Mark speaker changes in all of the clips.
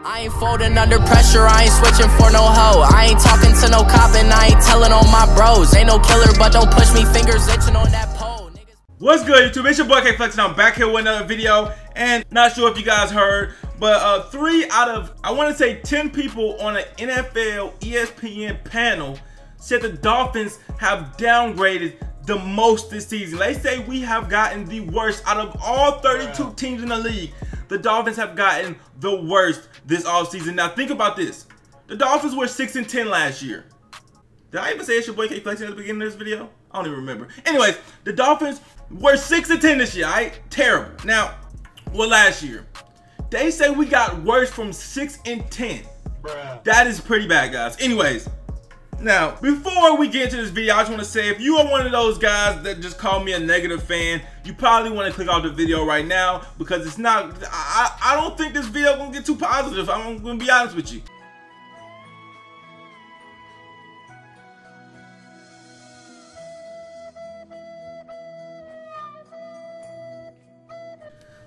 Speaker 1: I ain't folding under pressure, I ain't switching for no hoe. I ain't talking to no cop and I ain't telling on my bros. Ain't no killer, but don't push me, fingers itching on that pole.
Speaker 2: What's good, YouTube? It's your boy K Flex and I'm back here with another video. And not sure if you guys heard, but 3 out of, I want to say 10 people on an NFL ESPN panel said the Dolphins have downgraded the most this season. They say we have gotten the worst out of all 32 teams in the league. The Dolphins have gotten the worst this offseason. Now think about this. The Dolphins were 6-10 last year. Did I even say it's your boy K Flex at the beginning of this video? I don't even remember. Anyways, the Dolphins were 6-10 this year, alright? Terrible. Now, well, last year, they say we got worse from 6-10. That is pretty bad, guys. Anyways, now, before we get into this video, I just want to say, if you are one of those guys that just call me a negative fan, you probably want to click off the video right now, because it's not, I don't think this video is going to get too positive. I'm going to be honest with you.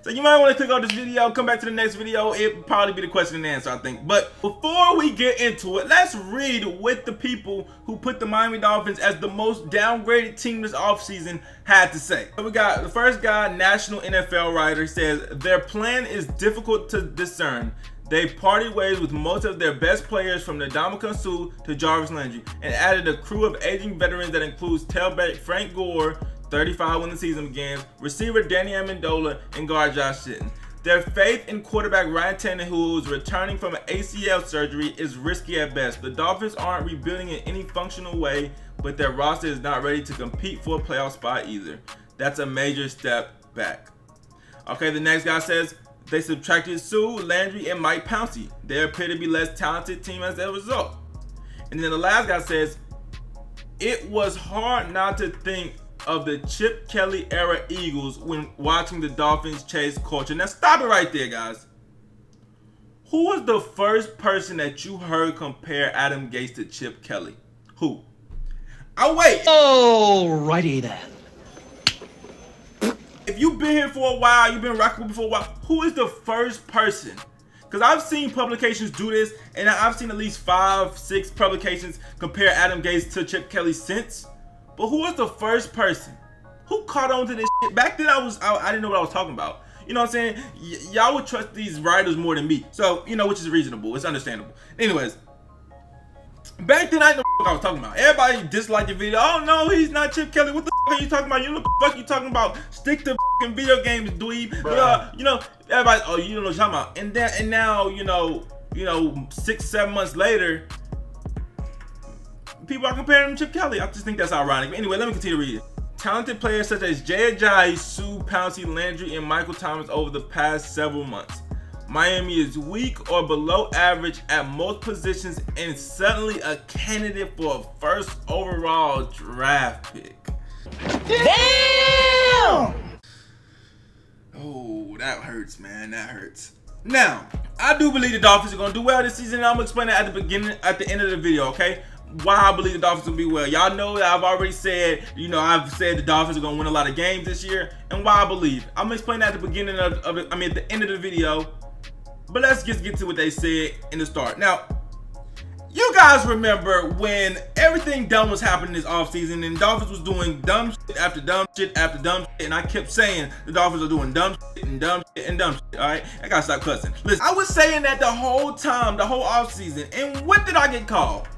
Speaker 2: So you might want to click on this video, come back to the next video. It'll probably be the question and answer, I think. But before we get into it, let's read what the people who put the Miami Dolphins as the most downgraded team this offseason had to say. So we got the first guy, national NFL writer, says their plan is difficult to discern. They parted ways with most of their best players from Ndamukong Suh to Jarvis Landry and added a crew of aging veterans that includes tailback Frank Gore, 35 when the season begins, receiver Danny Amendola, and guard Josh Sitton. Their faith in quarterback Ryan Tannehill, who is returning from an ACL surgery, is risky at best. The Dolphins aren't rebuilding in any functional way, but their roster is not ready to compete for a playoff spot either. That's a major step back. Okay, the next guy says they subtracted Suh, Landry, and Mike Pouncey. They appear to be less talented team as a result. And then the last guy says it was hard not to think of the Chip Kelly era Eagles when watching the Dolphins chase culture. Now stop it right there, guys. Who was the first person that you heard compare Adam Gase to Chip Kelly? Who? I'll wait.
Speaker 3: Alrighty then.
Speaker 2: If you've been here for a while, you've been rocking with me for a while, who is the first person? Because I've seen publications do this, and I've seen at least 5, 6 publications compare Adam Gase to Chip Kelly since. But who was the first person who caught on to this shit? Back then, I didn't know what I was talking about. You know what I'm saying? Y'all would trust these writers more than me. So, you know, which is reasonable. It's understandable. Anyways, back then, I didn't know what I was talking about. Everybody disliked the video. Oh, no, he's not Chip Kelly. What the are you talking about? You know what the fuck you talking about? Stick to video games, dweeb. You know, everybody, oh, you don't know what you're talking about. And now, you know, 6, 7 months later, people are comparing him to Chip Kelly. I just think that's ironic. But anyway, let me continue to read it. Talented players such as Jay Ajayi, Suh, Pouncey, Landry, and Michael Thomas over the past several months. Miami is weak or below average at most positions and suddenly a candidate for a first overall draft pick.
Speaker 3: Damn!
Speaker 2: Oh, that hurts, man. That hurts. Now, I do believe the Dolphins are going to do well this season. And I'm going to explain that at the end of the video, okay? Why I believe the Dolphins will be well. Y'all know that I've already said, I've said the Dolphins are going to win a lot of games this year, and why I believe. I'm going to explain that at the beginning at the end of the video, but let's just get to what they said in the start. Now, you guys remember when everything dumb was happening this offseason and Dolphins was doing dumb shit after dumb shit after dumb shit, and I kept saying the Dolphins are doing dumb shit and dumb shit and dumb shit, alright? I gotta stop cussing. Listen, I was saying that the whole time, the whole offseason, and what did I get called?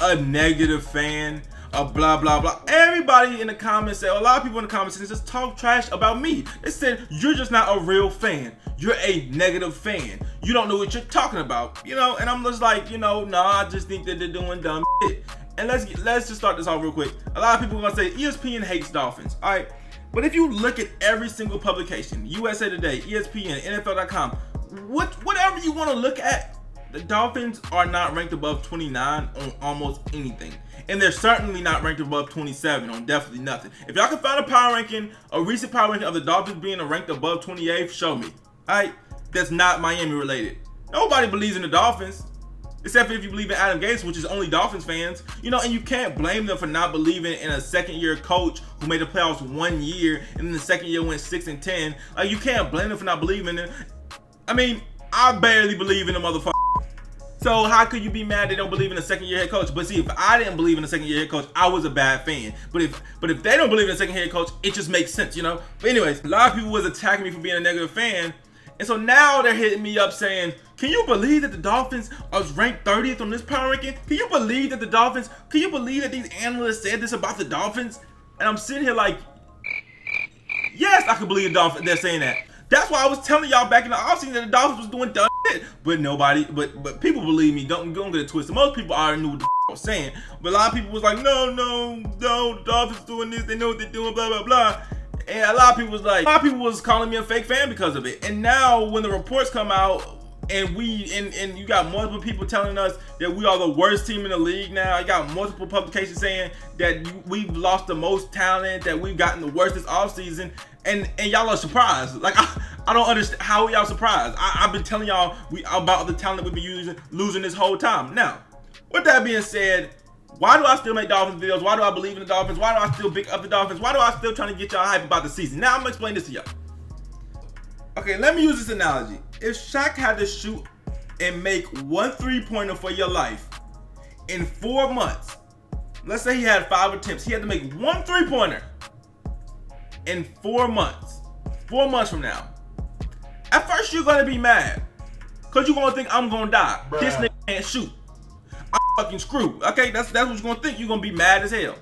Speaker 2: A negative fan, a blah blah blah. Everybody in the comments said, a lot of people in the comments just talk trash about me. They said, you're just not a real fan. You're a negative fan. You don't know what you're talking about, and I'm just like, nah, I just think that they're doing dumb shit. And let's just start this off real quick. A lot of people are gonna say ESPN hates Dolphins, all right? But if you look at every single publication, USA Today, ESPN, NFL.com, whatever you want to look at, the Dolphins are not ranked above 29 on almost anything. And they're certainly not ranked above 27 on definitely nothing. If y'all can find a power ranking, a recent power ranking of the Dolphins being ranked above 28, show me. Alright? That's not Miami related. Nobody believes in the Dolphins. Except for if you believe in Adam Gase, which is only Dolphins fans. And you can't blame them for not believing in a second-year coach who made the playoffs 1 year and then the second year went 6-10. Like, you can't blame them for not believing in it. I mean, I barely believe in the motherfucker. So how could you be mad they don't believe in a second-year head coach? But see, if I didn't believe in a second-year head coach, I was a bad fan. But if they don't believe in a second head coach, it just makes sense, you know? But anyways, a lot of people was attacking me for being a negative fan. And so now they're hitting me up saying, can you believe that the Dolphins are ranked 30th on this power ranking? Can you believe that these analysts said this about the Dolphins? And I'm sitting here like, yes, I can believe the Dolphins, they're saying that. That's why I was telling y'all back in the offseason that the Dolphins was doing dumb shit. But nobody, but people believe me. Don't get it twisted. Most people already knew what the I was saying. But a lot of people was like, no, the Dolphins doing this. They know what they're doing, blah, blah, blah. And a lot of people was calling me a fake fan because of it. And now when the reports come out, and you got multiple people telling us that we are the worst team in the league now. You got multiple publications saying that we've lost the most talent, that we've gotten the worst this offseason, and y'all are surprised. Like I don't understand how y'all surprised. I've been telling y'all about the talent we've been losing this whole time. Now, with that being said, why do I still make Dolphins videos? Why do I believe in the Dolphins? Why do I still pick up the Dolphins? Why do I still trying to get y'all hype about the season? Now I'm gonna explain this to y'all. Okay, let me use this analogy. If Shaq had to shoot and make one three-pointer for your life in 4 months, let's say he had 5 attempts, he had to make one three-pointer in 4 months. 4 months from now. At first, you're gonna be mad, cause you're gonna think I'm gonna die. Bruh. This nigga can't shoot. I'm fucking screwed. Okay, that's what you're gonna think. You're gonna be mad as hell.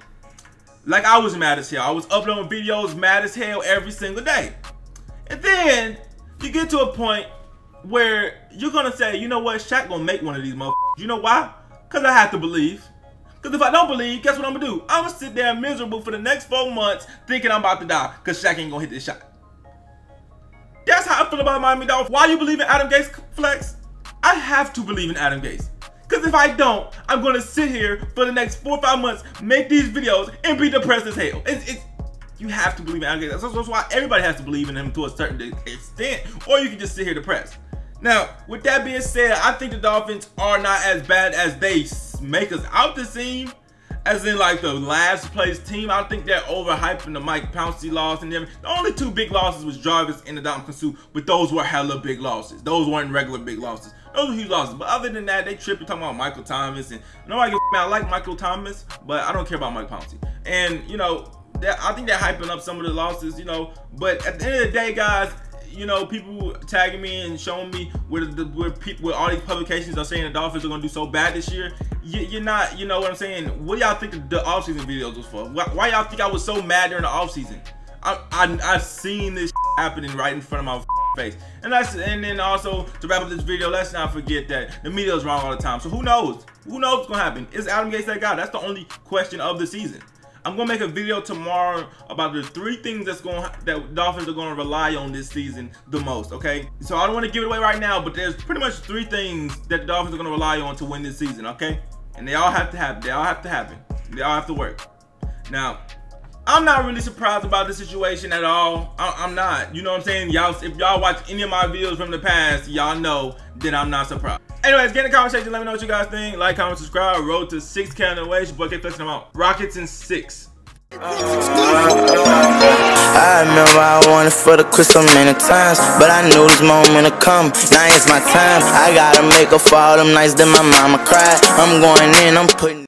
Speaker 2: Like I was mad as hell. I was uploading videos mad as hell every single day. And then you get to a point where you're gonna say, you know what, Shaq gonna make one of these motherfuckers. You know why? Cause I have to believe. Cause if I don't believe, guess what I'm gonna do? I'm gonna sit there miserable for the next 4 months thinking I'm about to die cause Shaq ain't gonna hit this shot. That's how I feel about Miami Dolphins. Why you believe in Adam Gase, Flex? I have to believe in Adam Gase. Cause if I don't, I'm gonna sit here for the next 4 or 5 months, make these videos, and be depressed as hell. You have to believe in Adam Gase. That's why everybody has to believe in him to a certain extent, or you can just sit here depressed. Now, with that being said, I think the Dolphins are not as bad as they make us out to seem, as in like the last place team. I think they're overhyping the Mike Pouncey loss and everything. The only 2 big losses was Jarvis and the Dominican Sue, but those were hella big losses. Those weren't regular big losses. Those were huge losses. But other than that, they tripping talking about Michael Thomas, and nobody gives a man. I like Michael Thomas, but I don't care about Mike Pouncey. And you know, I think they're hyping up some of the losses, you know. But at the end of the day, guys, you know, people tagging me and showing me where all these publications are saying the Dolphins are gonna do so bad this year. You're not, you know what I'm saying? What do y'all think the offseason videos was for? Why y'all think I was so mad during the offseason? I've seen this happening right in front of my face. And then also to wrap up this video, let's not forget that the media is wrong all the time. So who knows? Who knows what's gonna happen? Is Adam Gase that guy? That's the only question of the season. I'm gonna make a video tomorrow about the 3 things that Dolphins are gonna rely on this season the most. Okay, so I don't want to give it away right now, but there's pretty much 3 things that the Dolphins are gonna rely on to win this season. Okay, and they all have to happen. They all have to happen. They all have to work. Now, I'm not really surprised about the situation at all. I'm not. You know what I'm saying? Y'all, if y'all watch any of my videos from the past, y'all know that I'm not surprised. Anyways, get in the comment section. Let me know what you guys think. Like, comment, subscribe. Road to 6K on the way. Your boy keep flexing them out. Rockets in 6.
Speaker 4: I remember I wanted for the quit so many times, but I knew this moment would come. Now it's my time. I gotta make up for all them nights that my mama cried. I'm going in. I'm putting